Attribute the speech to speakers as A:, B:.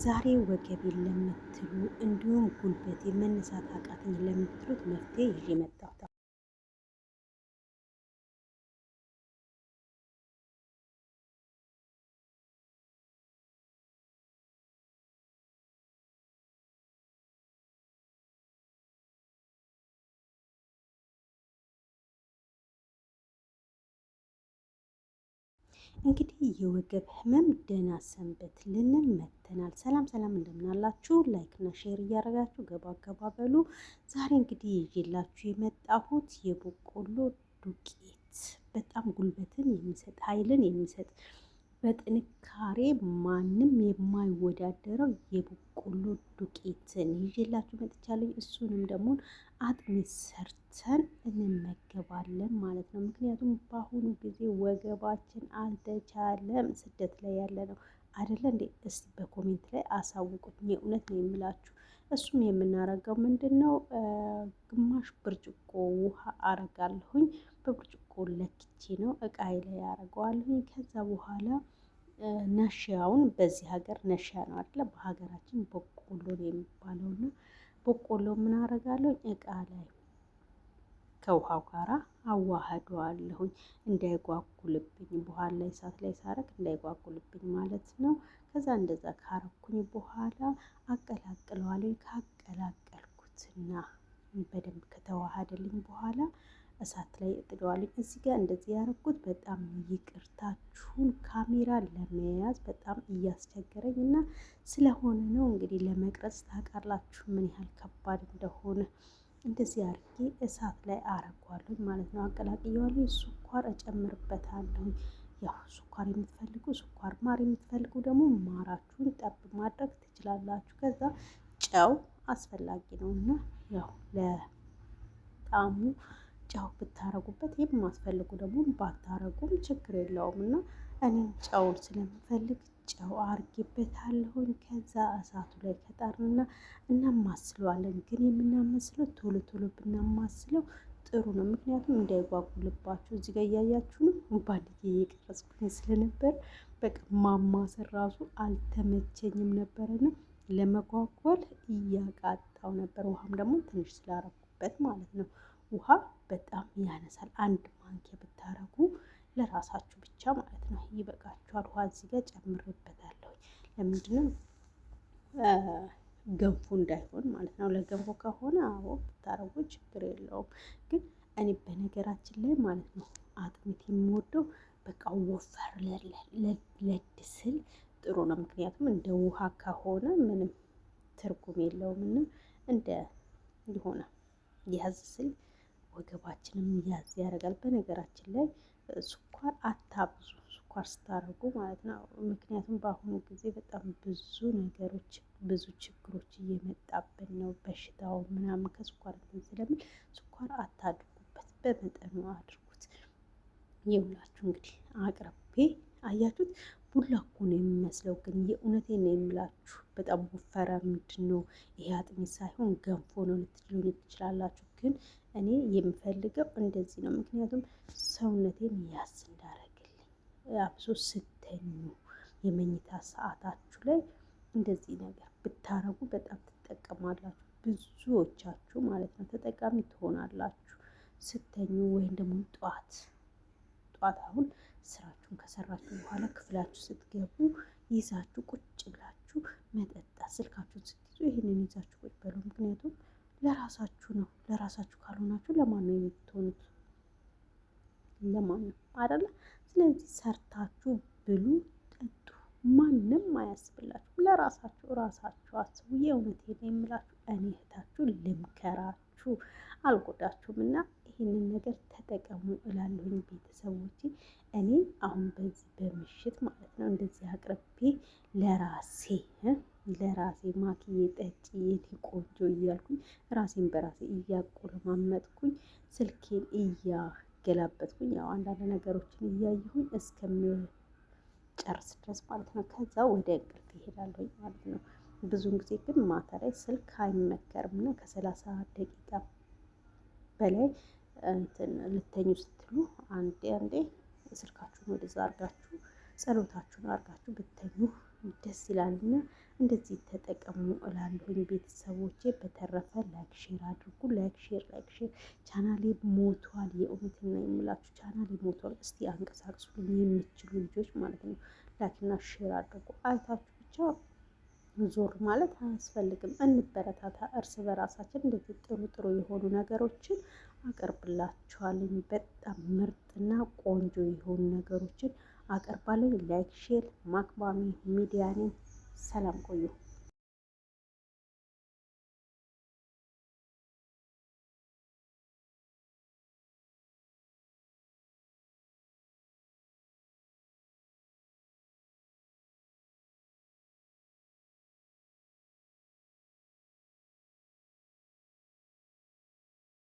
A: ዛሬ ወገቤን ለምትሉ እንዲሁም ጉልበቴ መነሳት አቃተኝ ለምትሉት መፍትሄ ይዤ መጣሁ። እንግዲህ የወገብ ህመም ደህና ሰንበት ልንል መጥተናል። ሰላም ሰላም እንደምን አላችሁ? ላይክ እና ሼር እያደረጋችሁ ገባ ገባ በሉ። ዛሬ እንግዲህ ይዤላችሁ የመጣሁት የበቆሎ ዱቄት በጣም ጉልበትን የሚሰጥ ኃይልን የሚሰጥ በጥንካሬ ማንም የማይወዳደረው የበቆሎ ዱቄትን ይዤላችሁ መጥቻለሁ። እሱንም ደግሞ አጥሚት ሰርተን እንመገባለን ማለት ነው። ምክንያቱም በአሁኑ ጊዜ ወገባችን አልተቻለም፣ ስደት ላይ ያለ ነው አይደለ እንዴ? እስቲ በኮሜንት ላይ አሳውቁኝ። የእውነት ነው የምላችሁ። እሱም የምናረገው ምንድን ነው? ግማሽ ብርጭቆ ውሃ አረጋለሁኝ። በብርጭቆ ለክቼ ነው እቃዬ ላይ አረገዋለሁኝ። ከዛ በኋላ ነሽያውን በዚህ ሀገር ነሽያ ነው አይደለ? በሀገራችን በቆሎ ነው የሚባለው። እና በቆሎ ምን አረጋለሁ እቃ ላይ ከውሃው ጋራ አዋህደዋለሁኝ እንዳይጓጉልብኝ፣ በኋላ ላይ እሳት ላይ ሳረግ እንዳይጓጉልብኝ ማለት ነው። ከዛ እንደዛ ካረኩኝ በኋላ አቀላቅለዋለሁ። ካቀላቀልኩትና በደንብ ከተዋሃደልኝ በኋላ እሳት ላይ እጥደዋለሁ። እዚህ ጋር እንደዚህ ያደረኩት በጣም ይቅርታችሁን ካሜራ ለመያዝ በጣም እያስቸገረኝ እና ስለሆነ ነው። እንግዲህ ለመቅረጽ ታውቃላችሁ ምን ያህል ከባድ እንደሆነ። እንደዚህ አድርጌ እሳት ላይ አረገዋለሁ ማለት ነው። አቀላቅየዋለሁ። ስኳር እጨምርበታለሁ። ያው ስኳር የምትፈልጉ ስኳር፣ ማር የምትፈልጉ ደግሞ ማራችሁን ጠብ ማድረግ ትችላላችሁ። ከዛ ጨው አስፈላጊ ነው እና ያው ለጣዕሙ ጨው ብታረጉበት፣ የማትፈልጉ ደግሞ ባታረጉም ችግር የለውም። እና እኔ ጨውን ስለምፈልግ ጨው አርጌበታለሁኝ። ከዛ እሳቱ ላይ ከጣርንና እናማስለዋለን። ግን የምናመስለው ቶሎ ቶሎ ብናማስለው ጥሩ ነው። ምክንያቱም እንዳይጓጉልባችሁ። እዚህ ጋር እያያችሁ ነው። ባንዴ እየቀረጽኩኝ ስለነበር በቃ ማማሰል ራሱ አልተመቸኝም ነበርና ለመጓጓል እያቃጣው ነበር። ውሃም ደግሞ ትንሽ ስላረኩበት ማለት ነው። ውሃ በጣም ያነሳል። አንድ ማንኪያ ብታረጉ ለራሳችሁ ብቻ ማለት ነው ይበቃችኋል። ውሃ እዚህ ጋር ጨምሬበታለሁ። ለምንድነው? ገንፎ እንዳይሆን ማለት ነው። ለገንፎ ከሆነ አዎ ብታረጉ ችግር የለውም። ግን እኔ በነገራችን ላይ ማለት ነው አጥሚት የምወደው በቃ ወፈር ለድ ስል ጥሩ ነው። ምክንያቱም እንደ ውሃ ከሆነ ምንም ትርጉም የለውም። እና እንደ የሆነ ያዝ ስል ወገባችንም ያዝ ያደርጋል። በነገራችን ላይ ስኳር አታብዙ፣ ስኳር ስታደርጉ ማለት ነው። ምክንያቱም በአሁኑ ጊዜ በጣም ብዙ ነገሮች፣ ብዙ ችግሮች እየመጣብን ነው። በሽታው ምናምን ከስኳር እንትን ስለሚል ስኳር አታድርጉበት፣ በመጠኑ አድርጉት። ይውላችሁ እንግዲህ አቅርቤ አያችሁት። ቡላ እኮ ነው የሚመስለው፣ ግን የእውነቴን ነው የምላችሁ። በጣም ወፈረ። ምንድን ነው ይሄ? አጥሚት ሳይሆን ገንፎ ነው ልትሉኝ ትችላላችሁ። ግን እኔ የምፈልገው እንደዚህ ነው። ምክንያቱም ሰውነቴን ያዝ እንዳረግልኝ፣ አብሶ ስተኙ የመኝታ ሰዓታችሁ ላይ እንደዚህ ነገር ብታረጉ በጣም ትጠቀማላችሁ። ብዙዎቻችሁ ማለት ነው ተጠቃሚ ትሆናላችሁ። ስተኙ ወይም ደግሞ ጠዋት ጠዋት አሁን ስራችሁን ከሰራችሁ በኋላ ክፍላችሁ ስትገቡ ይዛችሁ ቁጭ ብላችሁ መጠጣት፣ ስልካችሁን ስትይዙ ይህንን ይዛችሁ ቁጭ በሉ። ምክንያቱም ለራሳችሁ ነው። ለራሳችሁ ካልሆናችሁ ለማን ነው የምትሆኑት? ለማን ነው አይደለ? ስለዚህ ሰርታችሁ ብሉ፣ ጠጡ። ማንም አያስብላችሁ። ለራሳችሁ ራሳችሁ አስቡ። የእውነቴን ነው የምላችሁ። እኔ እህታችሁ ልምከራችሁ፣ አልጎዳችሁም። እና ይህንን ነገር ተጠቀሙ እላለሁኝ ቤተሰቦቼ። እኔ አሁን በዚህ በምሽት ማለት ነው እንደዚህ አቅርቤ ለራሴ ማክዬ ጠጪ የኔ ቆንጆ እያልኩኝ ራሴን በራሴ እያቆለማመጥኩኝ ስልኬን እያገላበጥኩኝ ያው አንዳንድ ነገሮችን እያየሁኝ እስከምጨርስ ድረስ ማለት ነው። ከዛ ወደ እንቅልፍ ይሄዳለሁኝ ማለት ነው። ብዙውን ጊዜ ግን ማታ ላይ ስልክ አይመከርም እና ከ30 ደቂቃ በላይ እንትን ልተኙ ስትሉ አንዴ ስልካችሁን ወደዛ አርጋችሁ ጸሎታችሁን አርጋችሁ ብተኙ ደስ ይላልና እንደዚህ ተጠቀሙ እላለሁኝ ቤተሰቦቼ። በተረፈ ላይክ ሼር አድርጉ። ላይክ ሼር ቻናሌ ሞቷል። የእውነት ነው የምላችሁ ቻናሌ ሞቷል። እስቲ አንቀሳቅሱልኝ የምትችሉ ልጆች ማለት ነው። ላይክና ሼር አድርጉ። አይታችሁ ብቻ ዞር ማለት አያስፈልግም። እንበረታታ እርስ በራሳችን። እንደዚህ ጥሩ ጥሩ የሆኑ ነገሮችን አቀርብላችኋለሁ። በጣም ምርጥና ቆንጆ የሆኑ ነገሮችን አቀርባለሁ። ላይክ ሼር ማክባሚ ሚዲያ ነኝ። ሰላም ቆዩ።